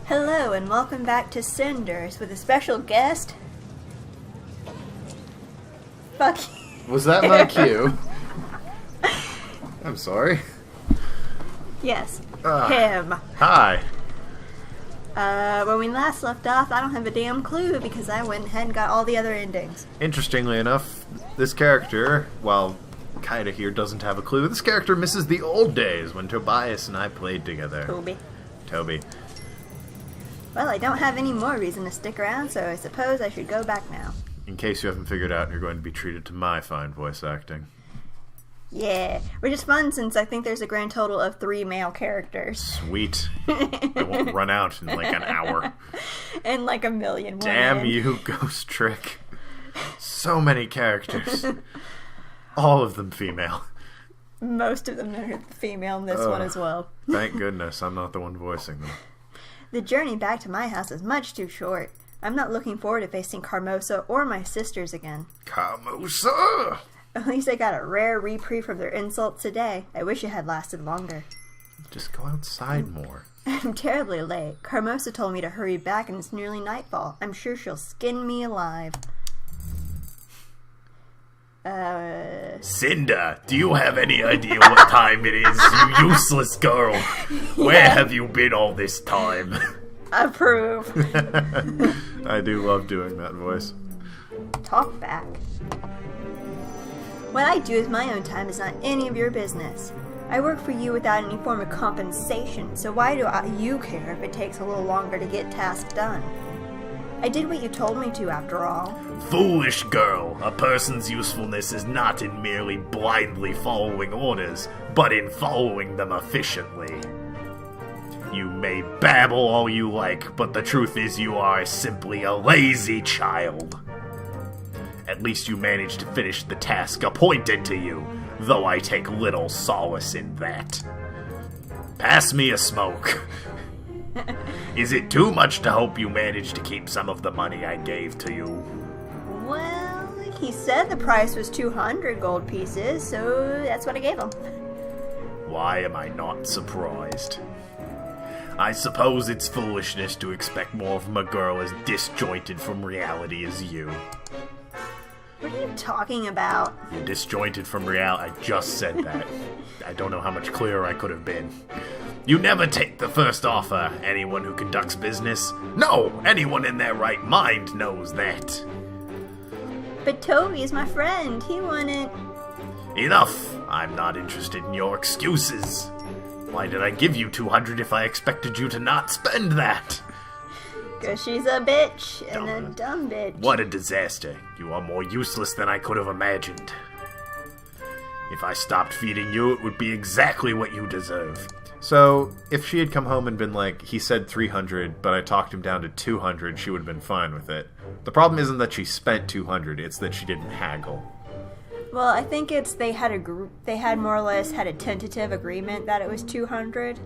Hello and welcome back to Cinders with a special guest. Fuck you. Was that my cue? I'm sorry. Yes, him. Hi. When we last left off, I don't have a damn clue because I went ahead and got all the other endings. Interestingly enough, this character, while Kaida here doesn't have a clue, this character misses the old days when Tobias and I played together. Toby. Well, I don't have any more reason to stick around, so I suppose I should go back now. In case you haven't figured out, you're going to be treated to my fine voice acting. Yeah, which is fun since I think there's a grand total of 3 male characters. Sweet. I won't run out in like an hour. And like a million. Damn you, Ghost Trick. So many characters. All of them female. Most of them are female in this one as well. Thank goodness I'm not the one voicing them. The journey back to my house is much too short. I'm not looking forward to facing Carmosa or my sisters again. Carmosa! At least I got a rare reprieve from their insults today. I wish it had lasted longer. Just go outside more. I'm terribly late. Carmosa told me to hurry back and it's nearly nightfall. I'm sure she'll skin me alive. Cinder, do you have any idea what time it is, you useless girl? Where have you been all this time? Approve. I do love doing that voice. Talk back. What I do with my own time is not any of your business. I work for you without any form of compensation, so why do you care if it takes a little longer to get tasks done? I did what you told me to, after all. Foolish girl, a person's usefulness is not in merely blindly following orders, but in following them efficiently. You may babble all you like, but the truth is you are simply a lazy child. At least you managed to finish the task appointed to you, though I take little solace in that. Pass me a smoke. Is it too much to hope you managed to keep some of the money I gave to you? Well, he said the price was 200 gold pieces, so that's what I gave him. Why am I not surprised? I suppose it's foolishness to expect more from a girl as disjointed from reality as you. What are you talking about? You're disjointed from reality. I just said that. I don't know how much clearer I could have been. You never take the first offer, anyone who conducts business. No, anyone in their right mind knows that. But Toby is my friend. He wanted... Enough! I'm not interested in your excuses. Why did I give you 200 if I expected you to not spend that? 'Cause she's a bitch, and a dumb bitch. What a disaster. You are more useless than I could have imagined. If I stopped feeding you, it would be exactly what you deserve. So, if she had come home and been like, he said 300, but I talked him down to 200, she would have been fine with it. The problem isn't that she spent 200, it's that she didn't haggle. Well, I think it's they had more or less had a tentative agreement that it was 200.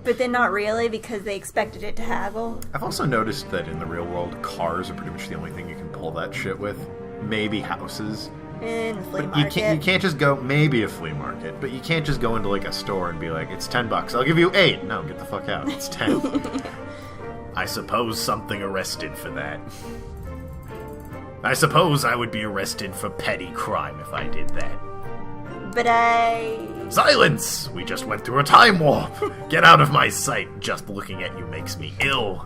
But then not really, because they expected it to haggle. I've also noticed that in the real world, cars are pretty much the only thing you can pull that shit with. Maybe houses. In the flea But market. you can't just go, maybe a flea market, but you can't just go into like a store and be like, it's $10, I'll give you 8. No, get the fuck out, it's 10. I suppose something arrested for that. I suppose I would be arrested for petty crime if I did that. But Silence! We just went through a time warp! Get out of my sight! Just looking at you makes me ill.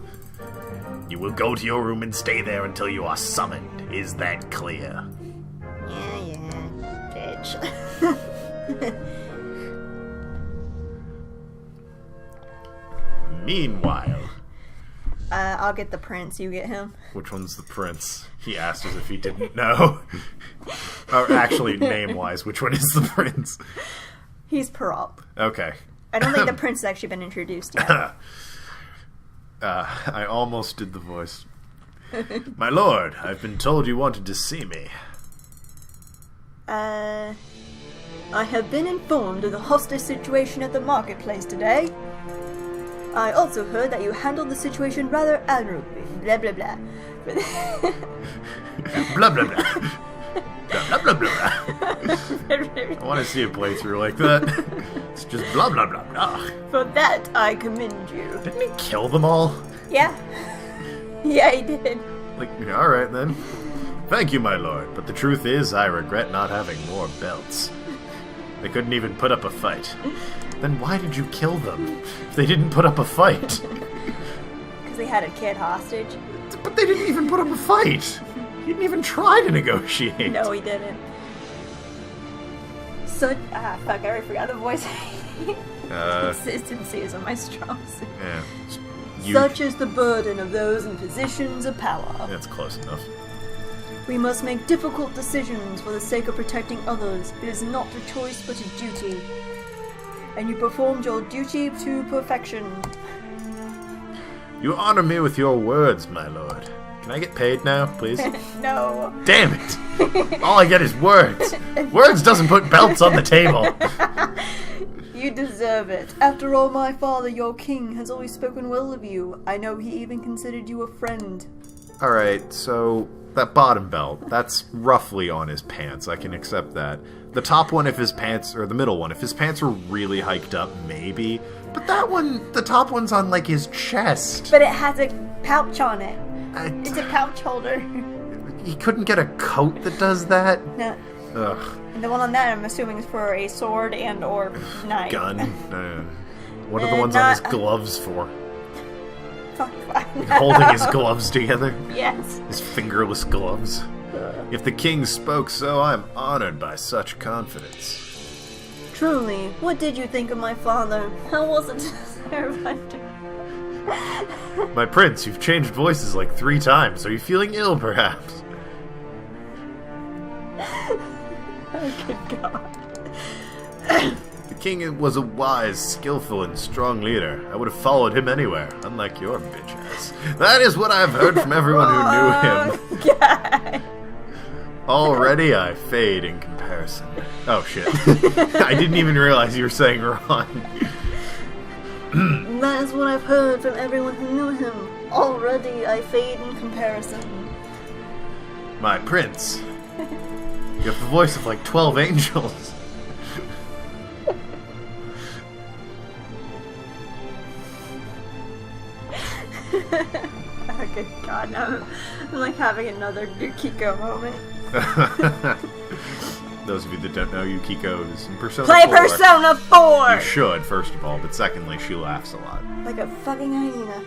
You will go to your room and stay there until you are summoned. Is that clear? Yeah, bitch. Meanwhile... I'll get the prince, you get him. Which one's the prince? He asked as if he didn't know. Or actually, name-wise, which one is the prince? He's Peralt. Okay. I don't think the prince has actually been introduced yet. I almost did the voice. My lord, I've been told you wanted to see me. I have been informed of the hostage situation at the marketplace today. I also heard that you handled the situation rather admirably. Blah, blah, blah. Blah, blah, blah. Blah, blah, blah, blah. I want to see a playthrough like that. It's just blah blah blah blah. For that, I commend you. Didn't he kill them all? Yeah. Yeah, he did. Like, alright then. Thank you, my lord, but the truth is I regret not having more belts. They couldn't even put up a fight. Then why did you kill them if they didn't put up a fight? Because they had a kid hostage. But they didn't even put up a fight. He didn't even try to negotiate. No, he didn't. Fuck, I already forgot the voice. Consistency is my strong suit. Yeah. Such is the burden of those in positions of power. That's close enough. We must make difficult decisions for the sake of protecting others. It is not a choice but a duty. And you performed your duty to perfection. You honor me with your words, my lord. Can I get paid now, please? No. Damn it! All I get is words. Words doesn't put belts on the table. You deserve it. After all, my father, your king, has always spoken well of you. I know he even considered you a friend. Alright, so that bottom belt, that's roughly on his pants. I can accept that. The top one, if his pants, or the middle one, if his pants were really hiked up, maybe. But that one, the top one's on, like, his chest. But it has a pouch on it. It's a pouch holder. He couldn't get a coat that does that? No. Ugh. And the one on that, I'm assuming, is for a sword and or knife. Gun. What are the ones on his gloves for? Holding his gloves together? Yes. His fingerless gloves. If the king spoke so, I'm honored by such confidence. Truly, what did you think of my father? How was it to serve under? My prince, you've changed voices like 3 times. Are you feeling ill, perhaps? Oh, good God. The king was a wise, skillful, and strong leader. I would have followed him anywhere, unlike your bitch ass. That is what I've heard from everyone who knew him. God. Already I fade in comparison. Oh, shit. I didn't even realize you were saying wrong. That is what I've heard from everyone who knew him. Already I fade in comparison. My prince. You have the voice of like 12 angels. Oh, good God, now I'm like having another Yukiko moment. Those of you that don't know, Yukiko is in Persona 4. Play Persona 4! You should, first of all, but secondly, she laughs a lot. Like a fucking hyena.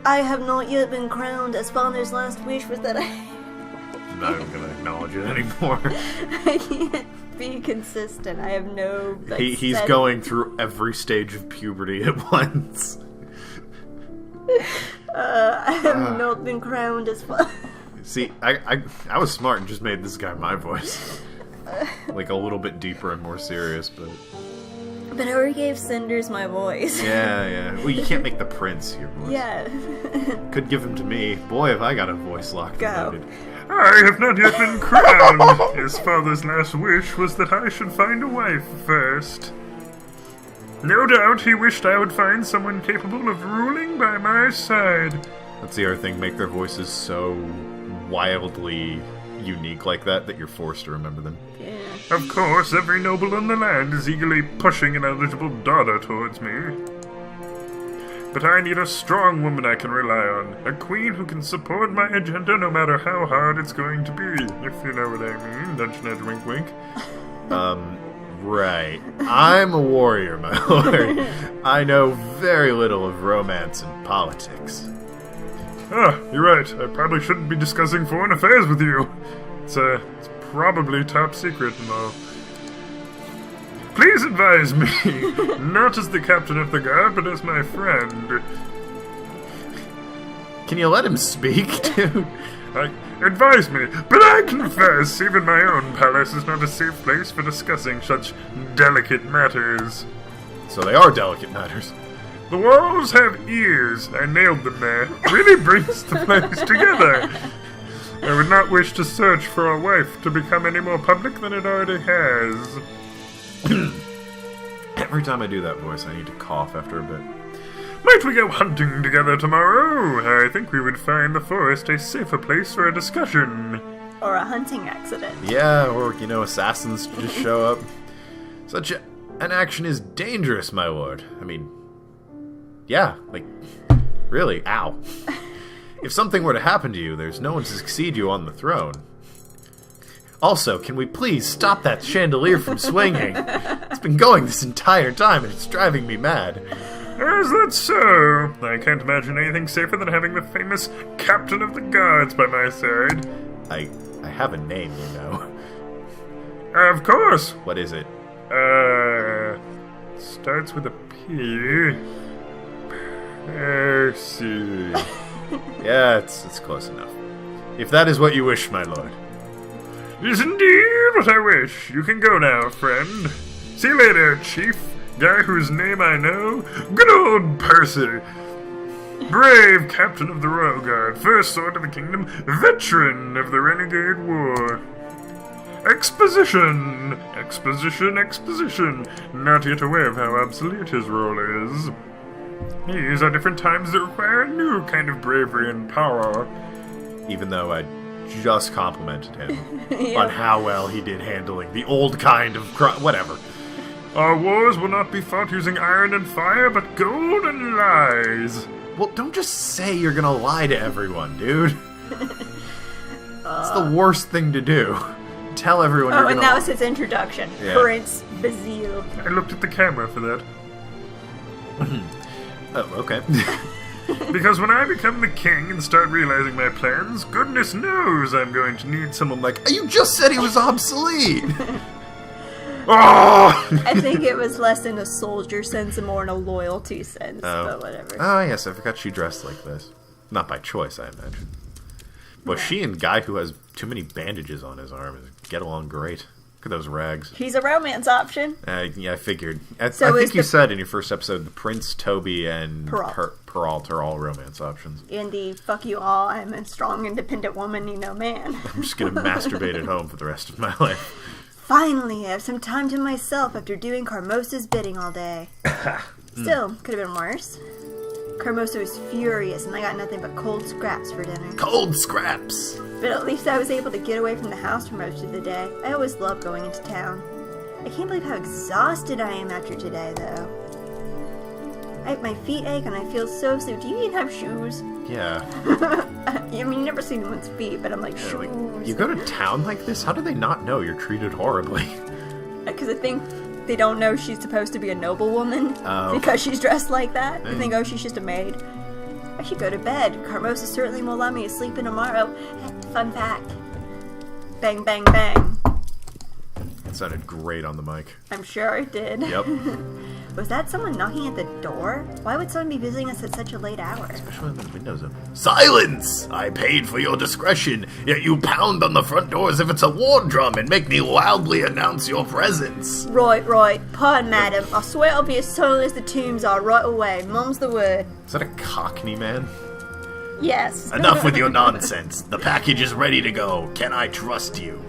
I have not yet been crowned, as father's last wish was that I'm not even going to acknowledge it anymore. I can't be consistent. I have no... Like, he's going through every stage of puberty at once. I have not been crowned as father. See, I was smart and just made this guy my voice. Like a little bit deeper and more serious, but... But I already gave Cinders my voice. Yeah. Well, you can't make the prince your voice. Yeah. Could give him to me. Boy, have I got a voice locked and loaded. I have not yet been crowned. His father's last wish was that I should find a wife first. No doubt he wished I would find someone capable of ruling by my side. That's the other thing, make their voices so wildly unique like that you're forced to remember them. Yeah. Of course, every noble in the land is eagerly pushing an eligible daughter towards me. But I need a strong woman I can rely on. A queen who can support my agenda no matter how hard it's going to be. If you know what I mean. Nudge, nudge, wink, wink. Right. I'm a warrior, my lord. I know very little of romance and politics. Ah, you're right. I probably shouldn't be discussing foreign affairs with you. It's probably top secret and all. Please advise me, not as the captain of the guard, but as my friend. Can you let him speak, dude? Advise me, but I confess, even my own palace is not a safe place for discussing such delicate matters. So they are delicate matters. The walls have ears. I nailed them there. Really brings the place together. I would not wish to search for a wife to become any more public than it already has. Every time I do that voice, I need to cough after a bit. Might we go hunting together tomorrow? I think we would find the forest a safer place for a discussion. Or a hunting accident. Yeah, or, assassins just show up. Such an action is dangerous, my lord. I mean, yeah, like, really, ow. If something were to happen to you, there's no one to succeed you on the throne. Also, can we please stop that chandelier from swinging? It's been going this entire time, and it's driving me mad. Is that so? I can't imagine anything safer than having the famous Captain of the Guards by my side. I have a name, you know. Of course. What is it? Starts with a P. Percy. Yeah, it's close enough. If that is what you wish, my lord. Is indeed what I wish. You can go now, friend. See you later, Chief. Guy whose name I know. Good old Percy. Brave captain of the Royal Guard, first sword of the kingdom, veteran of the Renegade War. Exposition! Exposition, exposition. Not yet aware of how obsolete his role is. These are different times that require a new kind of bravery and power. Even though I just complimented him on how well he did handling the old kind of whatever. Our wars will not be fought using iron and fire, but gold and lies. Well, don't just say you're gonna lie to everyone, dude. It's the worst thing to do. Tell everyone you're gonna and that was his introduction. Yeah. Prince Basile. I looked at the camera for that. Oh, okay. Because when I become the king and start realizing my plans, goodness knows I'm going to need someone like... You just said he was obsolete! Oh! I think it was less in a soldier sense and more in a loyalty sense, but whatever. Oh, yes, I forgot she dressed like this. Not by choice, I imagine. But she and Guy, who has too many bandages on his arm, get along great. Look at those rags. He's a romance option. Yeah, I figured. I So think you said in your first episode, the Prince, Toby, and Peralt are all romance options. Andy, fuck you all. I'm a strong, independent woman, man. I'm just going to masturbate at home for the rest of my life. Finally, I have some time to myself after doing Carmosa's bidding all day. Still, could have been worse. Carmosa was furious, and I got nothing but cold scraps for dinner. Cold scraps! But at least I was able to get away from the house for most of the day. I always love going into town. I can't believe how exhausted I am after today, though. My feet ache and I feel so sleepy. Do you even have shoes? Yeah. I mean, you never seen anyone's feet, but I'm like, shoes. Like, you go to town like this? How do they not know you're treated horribly? Because I think they don't know she's supposed to be a noblewoman because she's dressed like that. They think, oh, she's just a maid. I should go to bed. Carmosa certainly won't let me to sleep in tomorrow. Fun fact. Bang, bang, bang. That sounded great on the mic. I'm sure it did. Yep. Was that someone knocking at the door? Why would someone be visiting us at such a late hour? Especially when the windows open. Silence! I paid for your discretion, yet you pound on the front door as if it's a war drum and make me loudly announce your presence. Right. Pardon, madam. I swear I'll be as silent as the tombs are right away. Mum's the word. Is that a Cockney man? Yes. Enough with your nonsense. The package is ready to go. Can I trust you?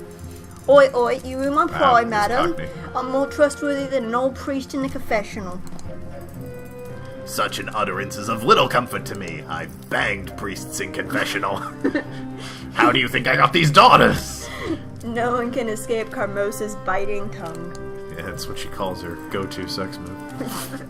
Oi, you in my pride, he's madam. Cockney. I'm more trustworthy than an old priest in the confessional. Such an utterance is of little comfort to me. I've banged priests in confessional. How do you think I got these daughters? No one can escape Carmosa's biting tongue. Yeah, that's what she calls her go-to sex move.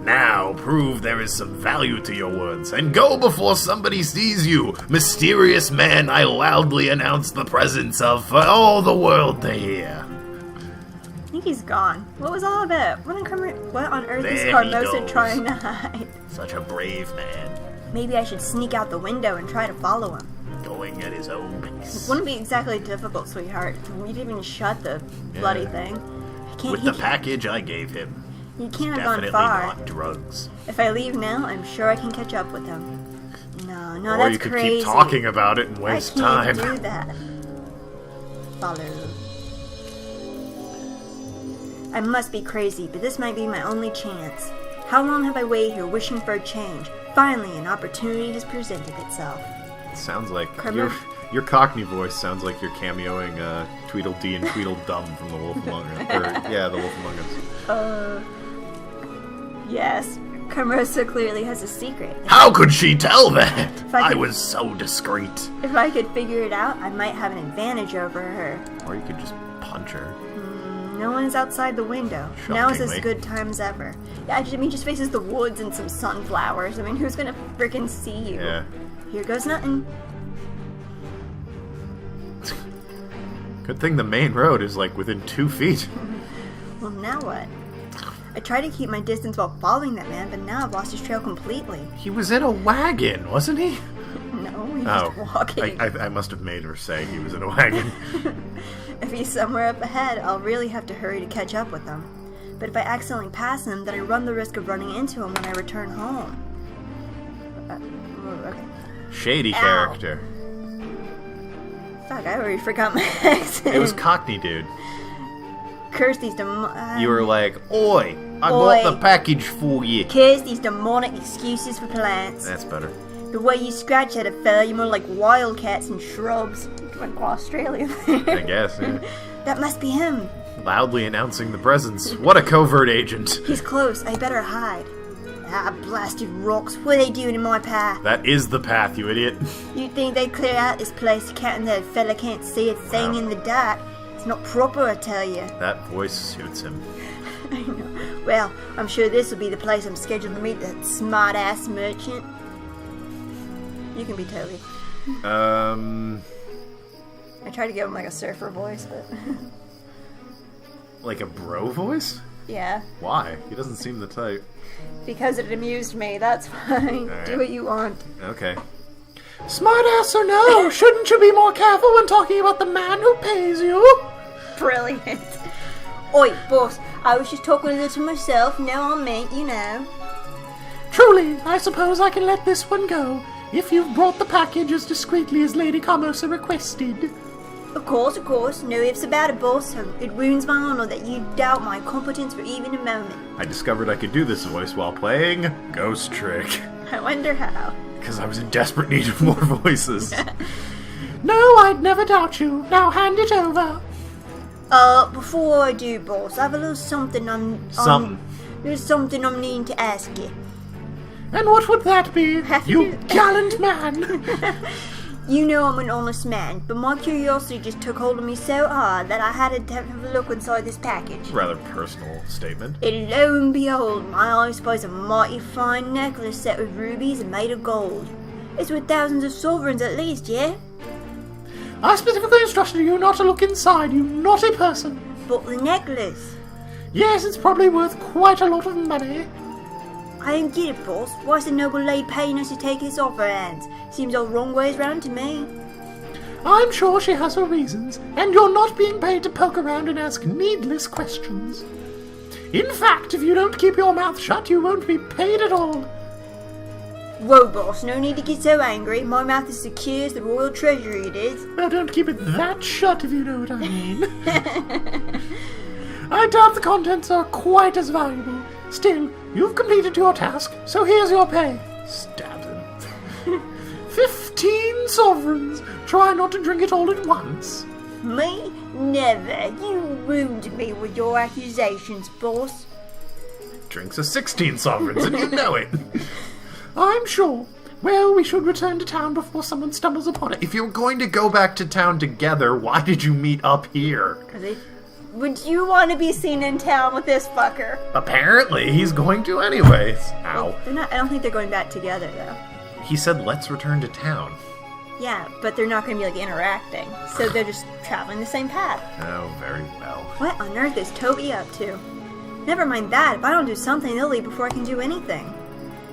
Now prove there is some value to your words, and go before somebody sees you. Mysterious man, I loudly announce the presence of for all the world to hear. I think he's gone. What was all that? What on earth is There he Carmosa goes. trying to hide? Such a brave man, Maybe I should sneak out the window and try to follow him. going at his own pace. Wouldn't be exactly difficult, sweetheart. We didn't even shut the bloody thing. With the package I gave him. He can't have gone Definitely far. not drugs. If I leave now, I'm sure I can catch up with him. No, Or that's you could crazy. keep talking about it and waste I time. can't do that. Follow. I must be crazy, but this might be my only chance. How long have I waited here wishing for a change? Finally, an opportunity has presented itself. It sounds like Carmo- your Cockney voice sounds like you're cameoing Tweedledee and Tweedledum from The Wolf Among Us. The Wolf Among Us. Yes, Carmosa clearly has a secret. How could she tell that? I I could- was so discreet. If I could figure it out, I might have an advantage over her. Or you could just punch her. No, No one is outside the window. Now is as Shockingly. good time as ever. Yeah, I mean, just faces the woods and some sunflowers. I mean, who's gonna frickin' see you? Yeah. Here goes nothing. Good thing the main road is like within 2 feet. Well, now what? I tried to keep my distance while following that man, but now I've lost his trail completely. He was in a wagon, wasn't he? No, he's Oh, just walking. I must have made her say he was in a wagon. If he's somewhere up ahead, I'll really have to hurry to catch up with him. But if I accidentally pass him, then I run the risk of running into him when I return home. Okay. Shady Ow. character. Fuck, I already forgot my accent. It was Cockney, dude. Curse these You were like, "Oi, I Oi. got the package for you." Curse these demonic excuses for plants. That's better. The way you scratch at a fella, you're more like wildcats and shrubs. Like Australia. I guess, yeah. That must be him. Loudly announcing the presence. What a covert agent. He's close. I better hide. Ah, blasted rocks. What are they doing in my path? That is the path, you idiot. You'd think they'd clear out this place, counting that a fella can't see a thing Wow. in the dark. It's not proper, I tell you. That voice suits him. I know. Well, I'm sure this will be the place I'm scheduled to meet that smart-ass merchant. You can be Toby. I tried to give him like a surfer voice, but... Like a bro voice? yeah. Why? He doesn't seem the type. Because it amused me, that's fine. Alright. Do what you want. Okay. Smartass or no, shouldn't you be more careful when talking about the man who pays you? Brilliant. Oi, boss, I was just talking a little to myself, now I meant, you know. Truly, I suppose I can let this one go, if you've brought the package as discreetly as Lady Carmosa requested. Of course, no ifs about it, boss. It wounds my honor that you doubt my competence for even a moment. I discovered I could do this voice while playing Ghost Trick, I wonder how. because I was in desperate need of more voices. No, I'd never doubt you. Now hand it over. Before I do, boss, I have a little something there's something I'm needing to ask you. And what would that be, Have you to- gallant man? You know I'm an honest man, but my curiosity just took hold of me so hard that I had to have a look inside this package. Rather personal statement. And lo and behold, my eyes spies a mighty fine necklace set with rubies and made of gold. It's worth thousands of sovereigns at least, yeah? I specifically instructed you not to look inside, you naughty person. But the necklace? Yes, it's probably worth quite a lot of money. I don't get it, boss. Why's the noble lady paying us to take this off her hands? Seems all wrong ways round to me. I'm sure she has her reasons, and you're not being paid to poke around and ask needless questions. In fact, if you don't keep your mouth shut, you won't be paid at all. Whoa, boss, no need to get so angry. My mouth is secure as the royal treasury it is. Well, don't keep it that shut, if you know what I mean. I doubt the contents are quite as valuable. Still, you've completed your task, so here's your pay. Stabs him. 15 sovereigns. Try not to drink it all at once. Me? Never. You ruined me with your accusations, boss. Drinks are 16 sovereigns, and you know it. I'm sure. Well, we should return to town before someone stumbles upon it. If you're going to go back to town together, why did you meet up here? Would you want to be seen in town with this fucker? Apparently, he's going to anyways. Ow. I don't think they're going back together, though. He said, let's return to town. Yeah, but they're not going to be, like, interacting. So they're just traveling the same path. Oh, very well. What on earth is Toby up to? Never mind that. If I don't do something, they'll leave before I can do anything.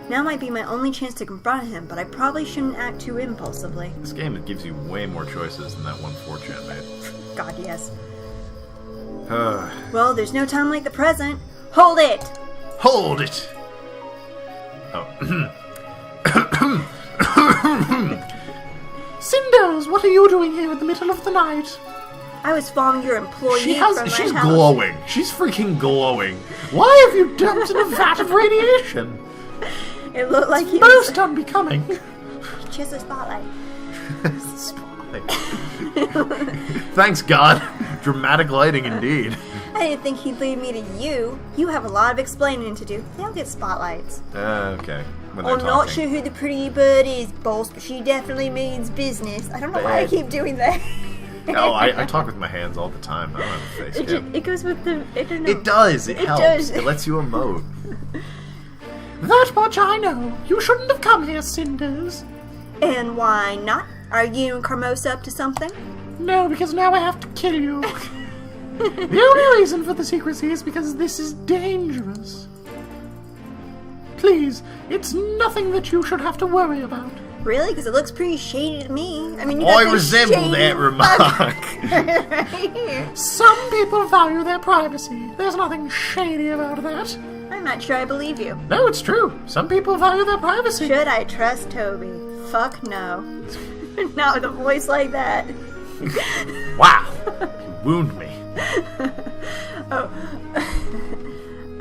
Now might be my only chance to confront him, but I probably shouldn't act too impulsively. This game gives you way more choices than that one 4chan made. God, yes. Well, there's no time like the present. Hold it! Hold it! Oh. Cinders, what are you doing here in the middle of the night? I was following your employee from my She's house. glowing. She's freaking glowing. Why have you dumped in a vat of radiation? It looked like he Most unbecoming. Just a spotlight. Spotlight. Thanks, God. Dramatic lighting indeed. I didn't think he'd leave me to you. You have a lot of explaining to do. They'll get spotlights. Okay. When they're I'm not talking. sure who the pretty bird is, boss, but she definitely means business. I don't know why I keep doing that. Oh, I talk with my hands all the time. I don't have a face cam. It goes with the... I don't know. It does. It helps. does. It lets you emote. That much I know. You shouldn't have come here, Cinders. And why not? Are you and Carmosa up to something? No, because now I have to kill you. The only reason for the secrecy is because this is dangerous. Please, it's nothing that you should have to worry about. Really? Because it looks pretty shady to me. I mean, you I got this resemble shady that remark. right here. Some people value their privacy. There's nothing shady about that. I'm not sure I believe you. No, it's true. Some people value their privacy. Should I trust Toby? Fuck no. Not with a voice like that. Wow. You wound me.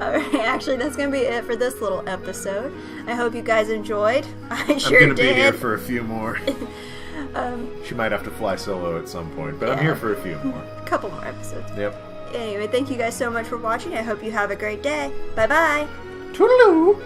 Alright, actually, that's gonna be it for this little episode. I hope you guys enjoyed. I sure I'm gonna did. be here for a few more. She might have to fly solo at some point, but I'm Yeah. here for a few more. A couple more episodes. Yep. Anyway, thank you guys so much for watching. I hope you have a great day. Bye-bye. Toodaloo.